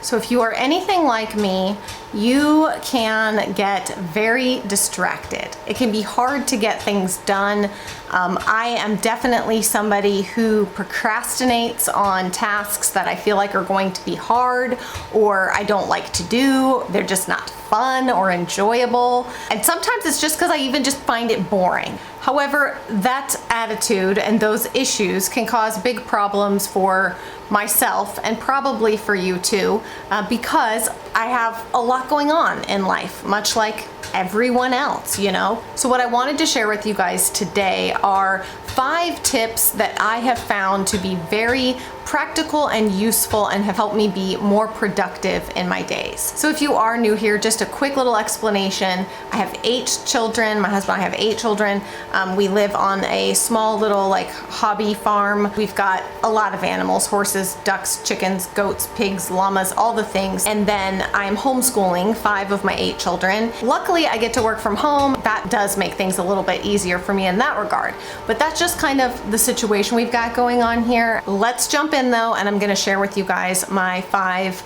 So if you are anything like me, you can get very distracted. It can be hard to get things done. I am definitely somebody who procrastinates on tasks that I feel like are going to be hard or I don't like to do. They're just not fun or enjoyable. And sometimes it's just because I even just find it boring. However, that attitude and those issues can cause big problems for myself and probably for you too, because I have a lot going on in life, much like everyone else, you know? So what I wanted to share with you guys today are 5 tips that I have found to be very practical and useful and have helped me be more productive in my days. So if you are new here, just a quick little explanation. I have 8 children. My husband and I have 8 children. We live on a small little like hobby farm. We've got a lot of animals, horses, ducks, chickens, goats, pigs, llamas, all the things. And then I'm homeschooling 5 of my 8 children. Luckily, I get to work from home. That does make things a little bit easier for me in that regard. But that's just kind of the situation we've got going on here. Let's jump in though, and I'm gonna share with you guys my 5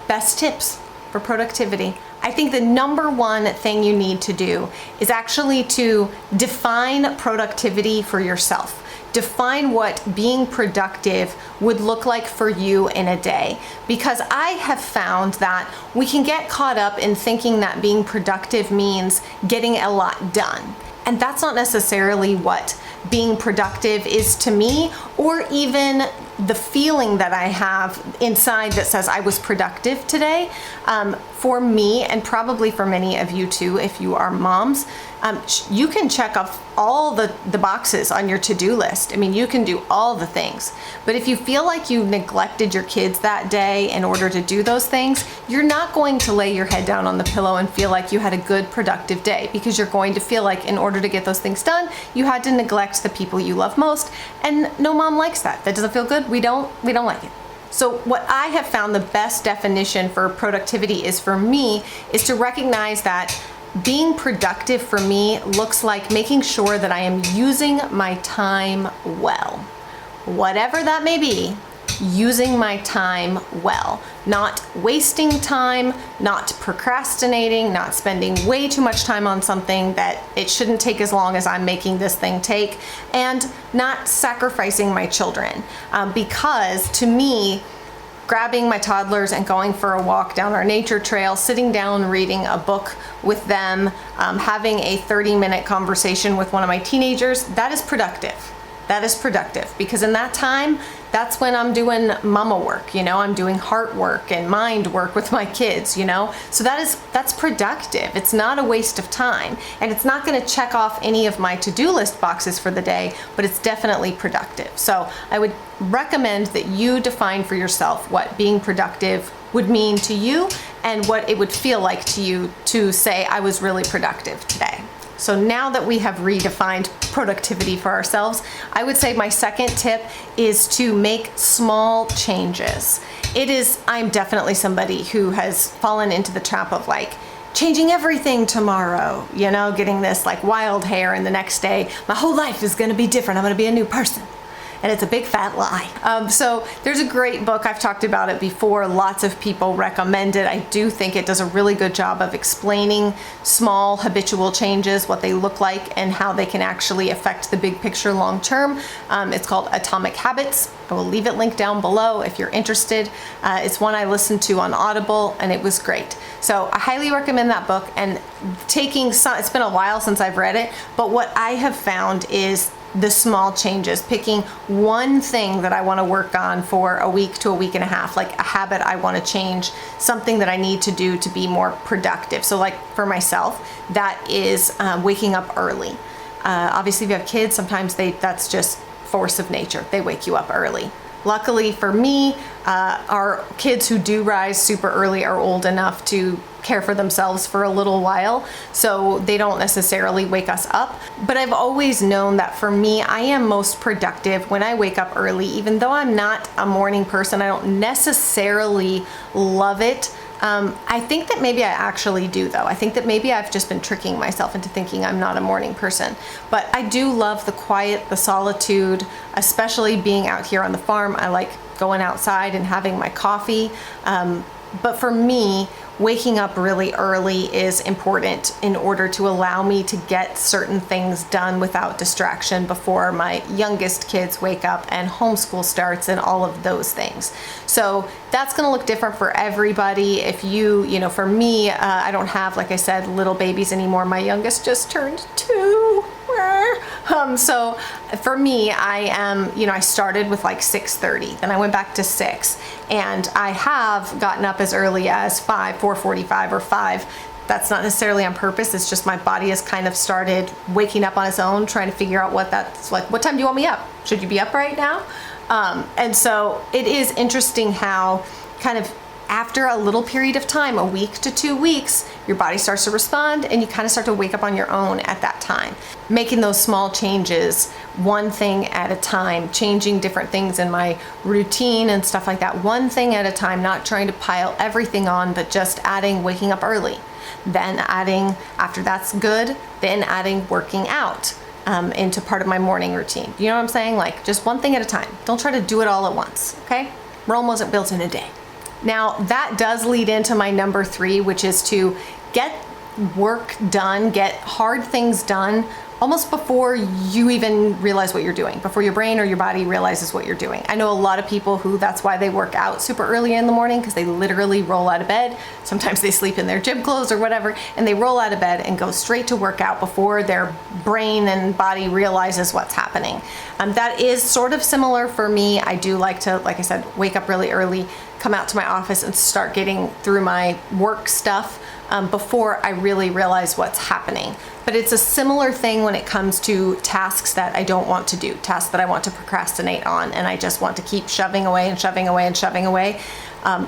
best tips for productivity. I think the number one thing you need to do is actually to define productivity for yourself. Define what being productive would look like for you in a day. Because I have found that we can get caught up in thinking that being productive means getting a lot done. And that's not necessarily what being productive is to me, or even the feeling that I have inside that says I was productive today. For me, and probably for many of you too, if you are moms, you can check off all the boxes on your to-do list. I mean, you can do all the things. But if you feel like you neglected your kids that day in order to do those things, you're not going to lay your head down on the pillow and feel like you had a good, productive day, because you're going to feel like in order to get those things done, you had to neglect the people you love most. And no mom likes that. That doesn't feel good. We don't like it. So what I have found the best definition for productivity is for me is to recognize that being productive for me looks like making sure that I am using my time well. Whatever that may be, using my time well. Not wasting time, not procrastinating, not spending way too much time on something that it shouldn't take as long as I'm making this thing take, and not sacrificing my children. Because to me, grabbing my toddlers and going for a walk down our nature trail, sitting down, reading a book with them, having a 30-minute conversation with one of my teenagers, that is productive. That is productive, because in that time, that's when I'm doing mama work, you know, I'm doing heart work and mind work with my kids, you know, so that's productive. It's not a waste of time, and it's not going to check off any of my to-do list boxes for the day, but it's definitely productive. So I would recommend that you define for yourself what being productive would mean to you and what it would feel like to you to say, I was really productive today. So now that we have redefined productivity for ourselves, I would say my second tip is to make small changes. I'm definitely somebody who has fallen into the trap of like changing everything tomorrow, you know, getting this like wild hair, and the next day my whole life is gonna be different. I'm gonna be a new person. And it's a big fat lie. So there's a great book, I've talked about it before, lots of people recommend it. I do think it does a really good job of explaining small habitual changes, what they look like, and how they can actually affect the big picture long term. It's called Atomic Habits. I will leave it linked down below if you're interested. It's one I listened to on Audible, and it was great. So I highly recommend that book. And it's been a while since I've read it, but what I have found is the small changes, picking one thing that I want to work on for a week to a week and a half, like a habit I want to change, something that I need to do to be more productive. So like for myself, that is waking up early. Obviously if you have kids, sometimes that's just force of nature. They wake you up early. Luckily for me, our kids who do rise super early are old enough to care for themselves for a little while, so they don't necessarily wake us up. But I've always known that for me, I am most productive when I wake up early. Even though I'm not a morning person, I don't necessarily love it. I think that maybe I actually do though. I think that maybe I've just been tricking myself into thinking I'm not a morning person. But I do love the quiet, the solitude, especially being out here on the farm. I like going outside and having my coffee. But for me, waking up really early is important in order to allow me to get certain things done without distraction before my youngest kids wake up and homeschool starts and all of those things. So that's going to look different for everybody. If for me, I don't have, like I said, little babies anymore. My youngest just turned 2. So for me, I started with like 6:30, then I went back to 6, and I have gotten up as early as 4:45 or 5. That's not necessarily on purpose. It's just my body has kind of started waking up on its own, trying to figure out what that's like. What time do you want me up? Should you be up right now? And so it is interesting how kind of after a little period of time, a week to 2 weeks, your body starts to respond and you kind of start to wake up on your own at that time. Making those small changes, one thing at a time, changing different things in my routine and stuff like that, one thing at a time, not trying to pile everything on, but just adding waking up early. Then adding, after that's good, then adding working out into part of my morning routine. You know what I'm saying? Like just one thing at a time. Don't try to do it all at once, okay? Rome wasn't built in a day. Now that does lead into my number 3, which is to get work done, get hard things done almost before you even realize what you're doing, before your brain or your body realizes what you're doing. I know a lot of people who that's why they work out super early in the morning, because they literally roll out of bed. Sometimes they sleep in their gym clothes or whatever, and they roll out of bed and go straight to work out before their brain and body realizes what's happening. That is sort of similar for me. I do like to, like I said, wake up really early, come out to my office and start getting through my work stuff before I really realize what's happening. But it's a similar thing when it comes to tasks that I don't want to do, tasks that I want to procrastinate on, and I just want to keep shoving away and shoving away and shoving away.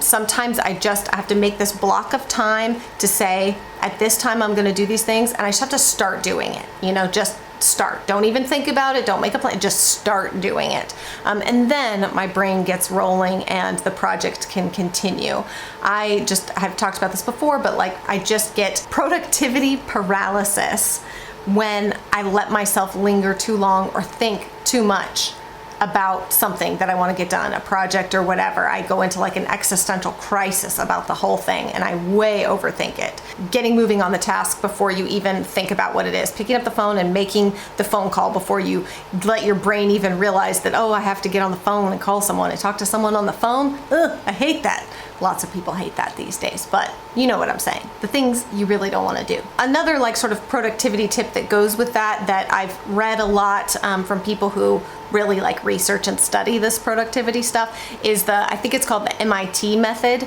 Sometimes I have to make this block of time to say, at this time I'm gonna do these things, and I just have to start doing it, just start. Don't even think about it, don't make a plan, just start doing it. And then my brain gets rolling and the project can continue. I've talked about this before, but I just get productivity paralysis when I let myself linger too long or think too much about something that I want to get done, a project or whatever. I go into like an existential crisis about the whole thing and I way overthink it. Getting moving on the task before you even think about what it is. Picking up the phone and making the phone call before you let your brain even realize that, oh, I have to get on the phone and call someone and talk to someone on the phone. Ugh, I hate that. Lots of people hate that these days, but you know what I'm saying. The things you really don't want to do. Another sort of productivity tip that goes with that I've read a lot from people who really research and study this productivity stuff is I think it's called the MIT method,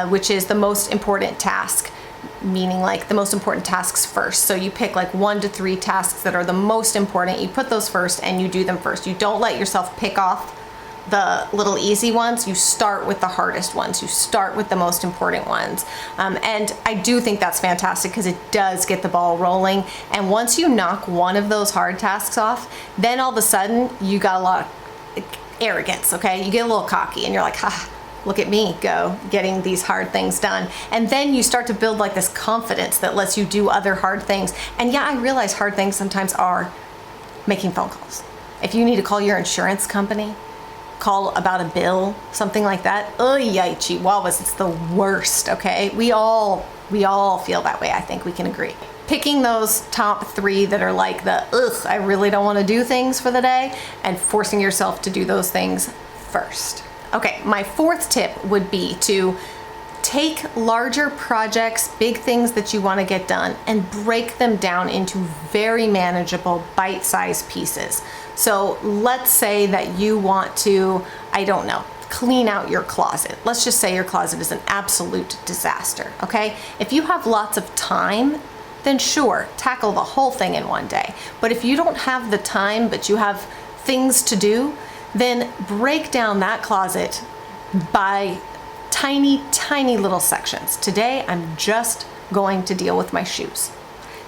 which is the most important task, meaning the most important tasks first. So you pick 1 to 3 tasks that are the most important, you put those first and you do them first. You don't let yourself pick off the little easy ones. You start with the hardest ones. You start with the most important ones. And I do think that's fantastic because it does get the ball rolling. And once you knock one of those hard tasks off, then all of a sudden you got a lot of arrogance, okay? You get a little cocky and you're like, ha, look at me go getting these hard things done. And then you start to build this confidence that lets you do other hard things. And yeah, I realize hard things sometimes are making phone calls. If you need to call your insurance company, call about a bill, something like that. Oh, yikes, wawas, it's the worst, okay? We all feel that way, I think we can agree. Picking those top 3 that are I really don't want to do things for the day, and forcing yourself to do those things first. Okay, my 4th tip would be to take larger projects, big things that you want to get done, and break them down into very manageable bite-sized pieces. So let's say that you want to, I don't know, clean out your closet. Let's just say your closet is an absolute disaster, okay? If you have lots of time, then sure, tackle the whole thing in one day. But if you don't have the time, but you have things to do, then break down that closet by tiny, tiny little sections. Today, I'm just going to deal with my shoes.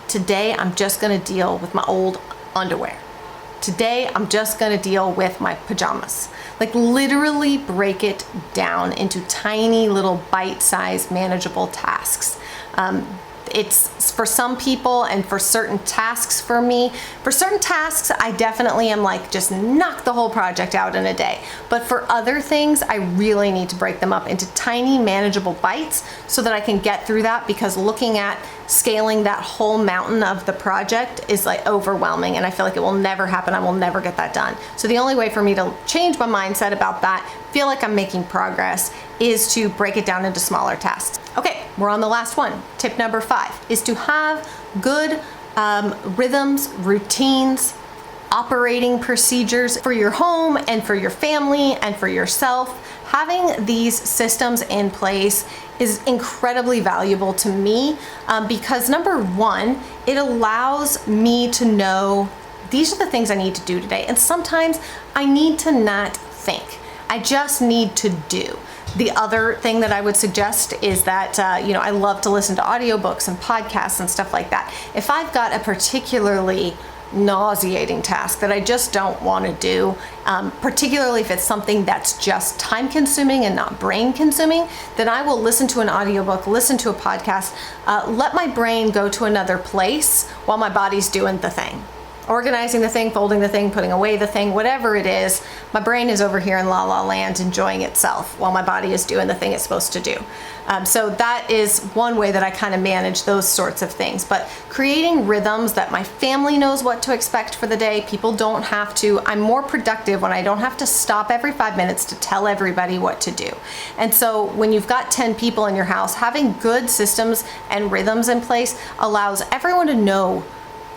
Today, I'm just gonna deal with my old underwear. Today, I'm just gonna deal with my pajamas. Literally break it down into tiny little bite-sized manageable tasks. It's for some people and for certain tasks for me. For certain tasks, I definitely am like, just knock the whole project out in a day. But for other things, I really need to break them up into tiny, manageable bites so that I can get through that, because looking at scaling that whole mountain of the project is like overwhelming, and I feel like it will never happen. I will never get that done. So the only way for me to change my mindset about that, feel like I'm making progress, is to break it down into smaller tasks. Okay, we're on the last one. Tip number 5 is to have good rhythms, routines, operating procedures for your home and for your family and for yourself. Having these systems in place is incredibly valuable to me because number 1, it allows me to know these are the things I need to do today. And sometimes I need to not think. I just need to do. The other thing that I would suggest is that, I love to listen to audiobooks and podcasts and stuff like that. If I've got a particularly nauseating task that I just don't want to do, particularly if it's something that's just time consuming and not brain consuming, then I will listen to an audiobook, listen to a podcast, let my brain go to another place while my body's doing the thing. Organizing the thing, folding the thing, putting away the thing, whatever it is, my brain is over here in la la land enjoying itself while my body is doing the thing it's supposed to do. So that is one way that I kind of manage those sorts of things. But creating rhythms that my family knows what to expect for the day, people don't have to. I'm more productive when I don't have to stop every 5 minutes to tell everybody what to do. And so when you've got 10 people in your house, having good systems and rhythms in place allows everyone to know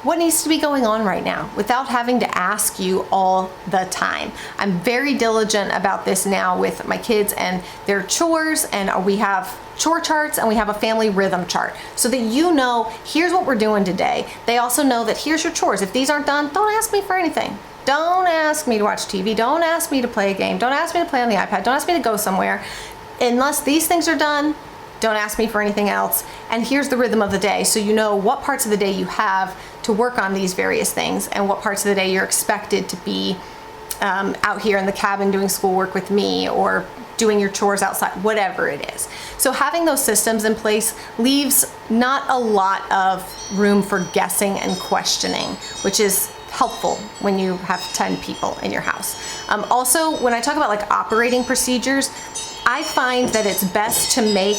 what needs to be going on right now without having to ask you all the time. I'm very diligent about this now with my kids and their chores, and we have chore charts and we have a family rhythm chart so that you know, here's what we're doing today. They also know that here's your chores. If these aren't done, don't ask me for anything. Don't ask me to watch TV. Don't ask me to play a game. Don't ask me to play on the iPad. Don't ask me to go somewhere. Unless these things are done, don't ask me for anything else. And here's the rhythm of the day, so you know what parts of the day you have to work on these various things and what parts of the day you're expected to be out here in the cabin doing schoolwork with me or doing your chores outside, whatever it is. So having those systems in place leaves not a lot of room for guessing and questioning, which is helpful when you have 10 people in your house. Also, when I talk about like operating procedures, I find that it's best to make,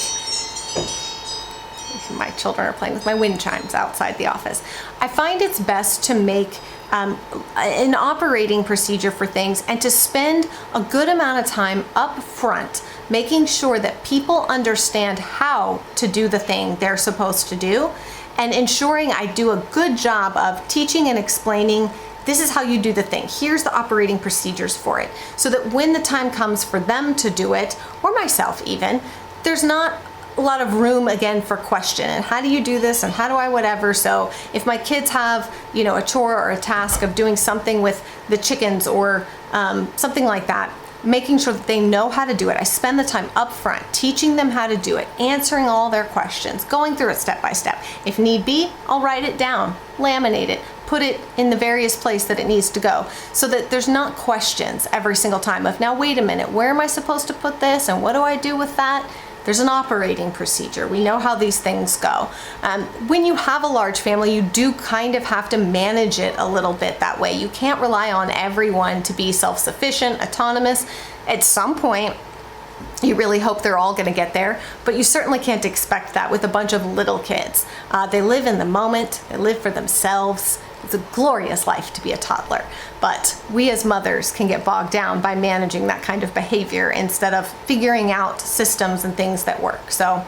my children are playing with my wind chimes outside the office. I find it's best to make an operating procedure for things and to spend a good amount of time up front making sure that people understand how to do the thing they're supposed to do, and ensuring I do a good job of teaching and explaining this is how you do the thing. Here's the operating procedures for it, so that when the time comes for them to do it, or myself even, there's not a lot of room again for question and how do you do this and how do I whatever. So if my kids have, a chore or a task of doing something with the chickens or something like that, making sure that they know how to do it. I spend the time up front teaching them how to do it, answering all their questions, going through it step by step. If need be, I'll write it down, laminate it, put it in the various place that it needs to go, so that there's not questions every single time of, now wait a minute, where am I supposed to put this and what do I do with that? There's an operating procedure. We know how these things go. When you have a large family, you do kind of have to manage it a little bit that way. You can't rely on everyone to be self-sufficient, autonomous. At some point, you really hope they're all going to get there, but you certainly can't expect that with a bunch of little kids. They live in the moment, they live for themselves. It's a glorious life to be a toddler, but we as mothers can get bogged down by managing that kind of behavior instead of figuring out systems and things that work. So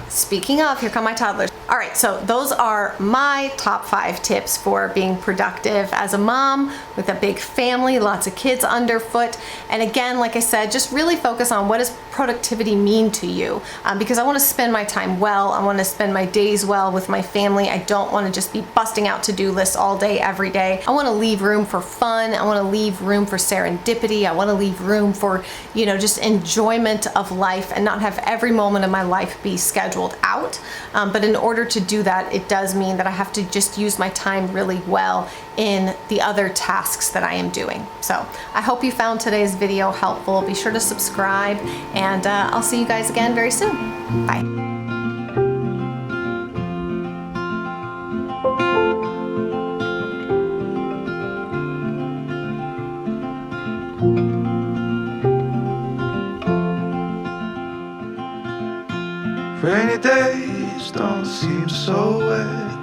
speaking of, here come my toddlers. All right, so those are my top 5 tips for being productive as a mom with a big family, lots of kids underfoot. And again, like I said, just really focus on what does productivity mean to you, because I want to spend my time well. I want to spend my days well with my family. I don't want to just be busting out to-do lists all day, every day. I want to leave room for fun. I want to leave room for serendipity. I want to leave room for, just enjoyment of life and not have every moment of my life be scheduled out. But in order to do that, it does mean that I have to just use my time really well in the other tasks that I am doing. So I hope you found today's video helpful. Be sure to subscribe, and I'll see you guys again very soon. Bye. Rainy days don't seem so wet.